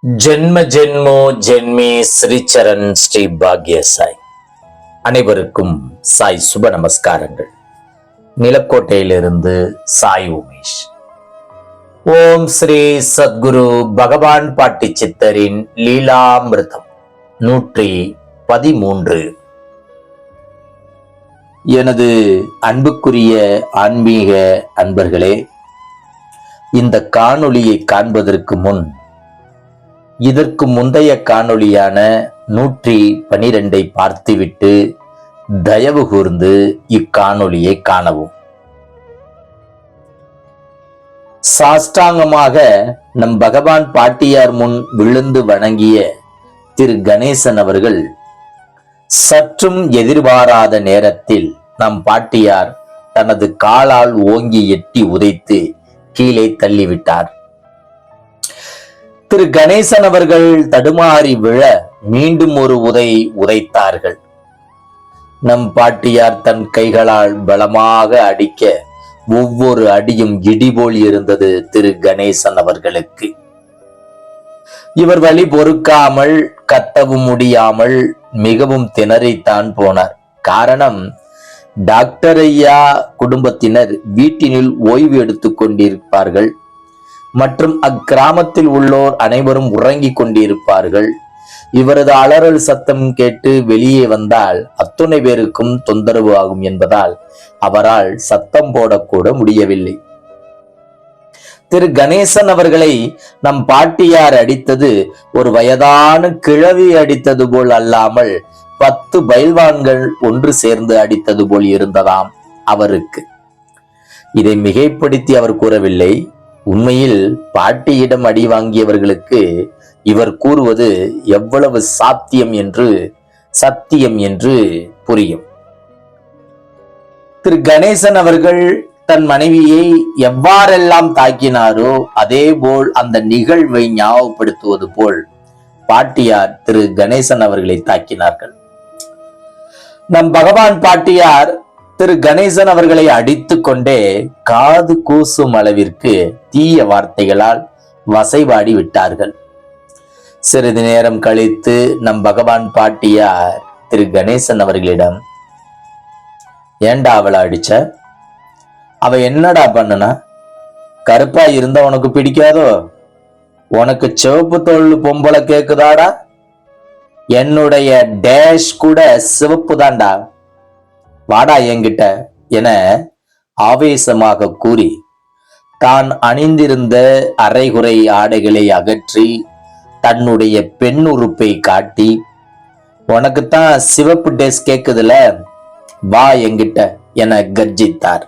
ஜென்ம ஜென்மோ ஜென்மே ஸ்ரீச்சரண் ஸ்ரீ பாக்ய சாய். அனைவருக்கும் சாய் சுப நமஸ்காரங்கள். நிலக்கோட்டையிலிருந்து சாய் உமேஷ். ஓம் ஸ்ரீ சத்குரு பகவான் பாட்டி சித்தரின் லீலாமிருதம் 113. எனது அன்புக்குரிய ஆன்மீக அன்பர்களே, இந்த காணொளியை காண்பதற்கு முன் இதற்கு முந்தைய காணொளியான 112 பார்த்துவிட்டு தயவு கூர்ந்து இக்காணொளியை காணவும். சாஷ்டாங்கமாக நம் பகவான் பாட்டியார் முன் விழுந்து வணங்கிய திரு கணேசன் அவர்கள் சற்றும் எதிர்பாராத நேரத்தில் நம் பாட்டியார் தனது காலால் ஓங்கி எட்டி உதைத்து கீழே தள்ளிவிட்டார். திரு கணேசன் அவர்கள் தடுமாறி விழ மீண்டும் ஒரு உதைத்தார்கள். நம் பாட்டியார் தன் கைகளால் பலமாக அடிக்க ஒவ்வொரு அடியும் இடிபோல் இருந்தது திரு கணேசன் அவர்களுக்கு. இவர் வலி பொறுக்காமல் கத்தவும் முடியாமல் மிகவும் திணறித்தான் போனார். காரணம், டாக்டர் ஐயா குடும்பத்தினர் வீட்டினில் ஓய்வு எடுத்துக் கொண்டிருப்பார்கள் மற்றும் அக்கிராமத்தில் உள்ளோர் அனைவரும் உறங்கிக் கொண்டிருப்பார்கள். இவரது அலறல் சத்தம் கேட்டு வெளியே வந்தால் அத்துணை பேருக்கும் தொந்தரவு ஆகும் என்பதால் அவரால் சத்தம் போடக்கூட முடியவில்லை. திரு கணேசன் அவர்களை நம் பாட்டியார் அடித்தது ஒரு வயதான கிழவி அடித்தது போல் அல்லாமல் 10 பயில்வான்கள் ஒன்று சேர்ந்து அடித்தது போல் இருந்ததாம் அவருக்கு. இதை மிகைப்படுத்தி அவர் கூறவில்லை. உண்மையில் பாட்டியிடம் அடி வாங்கியவர்களுக்கு இவர் கூறுவது எவ்வளவு சத்தியம் என்று புரியும். திரு கணேசன் அவர்கள் தன் மனைவியை எவ்வாறெல்லாம் தாக்கினாரோ அதே போல் அந்த நிகழ்வை ஞாபகப்படுத்துவது போல் பாட்டியார் திரு கணேசன் அவர்களை தாக்கினார்கள். நம் பகவான் பாட்டியார் திரு கணேசன் அவர்களை அடித்து கொண்டே காது கூசும் அளவிற்கு தீய வார்த்தைகளால் வசைபாடி விட்டார்கள். சிறிது நேரம் கழித்து நம் பகவான் பாட்டியார் திரு கணேசன் அவர்களிடம், ஏண்டா அவளை அடிச்ச? அவ என்னடா பண்ணுனா? கருப்பா இருந்த உனக்கு பிடிக்காதோ? உனக்கு சிவப்பு தோல் பொம்பளை கேக்குதாடா? என்னுடைய டேஷ் கூட சிவப்பு தாண்டா, வாடா என்கிட்ட என ஆவேசமாக கூறி தான் அணிந்திருந்த அரைகுறை ஆடைகளை அகற்றி தன்னுடைய பெண் உறுப்பை காட்டி, உனக்குத்தான் சிவப்பு டேஸ் கேக்குதுல, வா என்கிட்ட என கர்ஜித்தார்.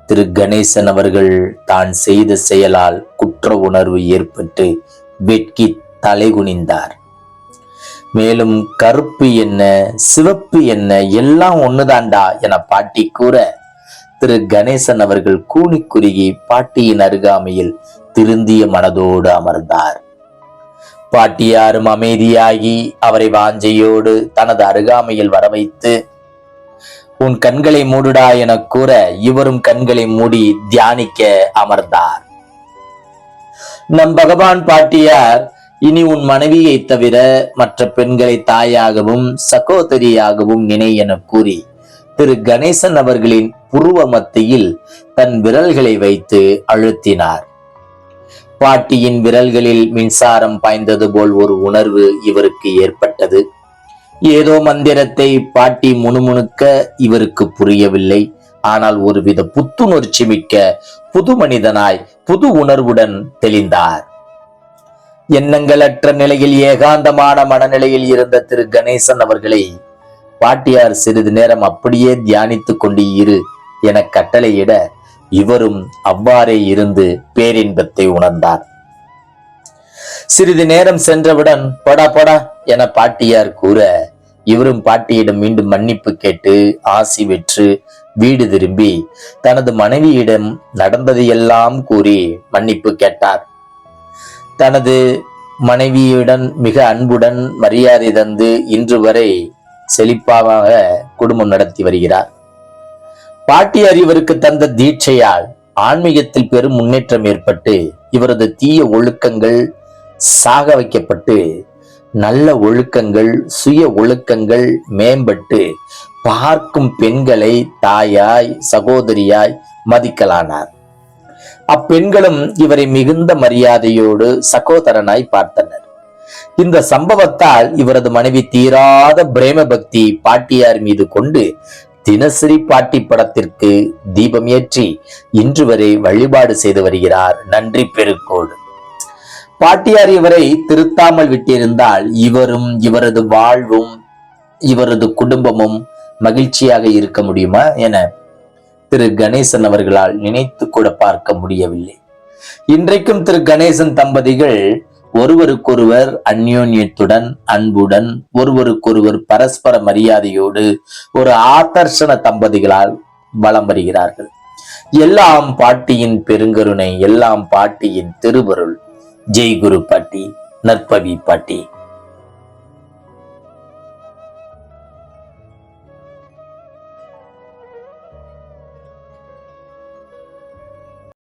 திரு கணேசன் அவர்கள் தான் செய்த செயலால் குற்ற உணர்வு ஏற்பட்டு வெட்கி தலைகுனிந்தார். மேலும் கருப்பு என்ன சிவப்பு என்ன எல்லாம் ஒண்ணுதாண்டா என பாட்டி கூற திரு கணேசன் அவர்கள் கூனி குறுகி பாட்டியின் அருகாமையில் திருந்திய மனதோடு அமர்ந்தார். பாட்டியாரும் அமைதியாகி அவரை வாஞ்சையோடு தனது அருகாமையில் வர வைத்து, உன் கண்களை மூடுடா என கூற இவரும் கண்களை மூடி தியானிக்க அமர்ந்தார். நம் பகவான் பாட்டியார், இனி உன் மனைவியை தவிர மற்ற பெண்களை தாயாகவும் சகோதரியாகவும் நினை என கூறி திரு கணேசன் அவர்களின் புருவ மத்தியில் தன் விரல்களை வைத்து அழுத்தினார். பாட்டியின் விரல்களில் மின்சாரம் பாய்ந்தது போல் ஒரு உணர்வு இவருக்கு ஏற்பட்டது. ஏதோ மந்திரத்தை பாட்டி முணுமுணுக்க இவருக்கு புரியவில்லை. ஆனால் ஒருவித புத்துணர்ச்சி மிக்க புது மனிதனாய் புது உணர்வுடன் தெளிந்தார். எண்ணங்களற்ற நிலையில் ஏகாந்தமான மனநிலையில் இருந்த திரு கணேசன் அவர்களை பாட்டியார் சிறிது நேரம் அப்படியே தியானித்துக் கொண்டு இரு என கட்டளையிட இவரும் அவ்வாறே இருந்து பேரின்பத்தை உணர்ந்தார். சிறிது நேரம் சென்றவுடன் போடா போடா என பாட்டியார் கூற இவரும் பாட்டியிடம் மீண்டும் மன்னிப்பு கேட்டு ஆசி பெற்று வீடு திரும்பி தனது மனைவியிடம் நடந்ததையெல்லாம் கூறி மன்னிப்பு கேட்டார். தனது மனைவியுடன் மிக அன்புடன் மரியாதை தந்து இன்று வரை செழிப்பாக குடும்பம் நடத்தி வருகிறார். பாட்டியார் இவருக்கு தந்த தீட்சையால் ஆன்மீகத்தில் பெரும் முன்னேற்றம் ஏற்பட்டு இவரது தீய ஒழுக்கங்கள் சாக வைக்கப்பட்டு நல்ல ஒழுக்கங்கள், சுய ஒழுக்கங்கள் மேம்பட்டு பார்க்கும் பெண்களை தாயாய், சகோதரியாய் மதிக்கலானார். அப்பெண்களும் இவரை மிகுந்த மரியாதையோடு சகோதரனாய் பார்த்தனர். இந்த சம்பவத்தால் இவரது மனைவி தீராத பிரேம பக்தி பாட்டியார் மீது கொண்டு தினசரி பாட்டி படத்திற்கு தீபம் ஏற்றி இன்று வரை வழிபாடு செய்து வருகிறார் நன்றி பெருக்கோடு. பாட்டியார் இவரை திருத்தாமல் விட்டிருந்தால் இவரும் இவரது வாழ்வும் இவரது குடும்பமும் மகிழ்ச்சியாக இருக்க முடியுமா என திரு கணேசன் அவர்களால் நினைத்து கூட பார்க்க முடியவில்லை. இன்றைக்கும் திரு கணேசன் தம்பதிகள் ஒருவருக்கொருவர் அந்யோன்யத்துடன், அன்புடன், ஒருவருக்கொருவர் பரஸ்பர மரியாதையோடு ஒரு ஆதர்ஷன தம்பதிகளால் வலம் வருகிறார்கள். எல்லாம் பாட்டியின் பெருங்கருணை, எல்லாம் பாட்டியின் திருவருள். ஜெய் குரு பாட்டி, நற்பவி பாட்டி.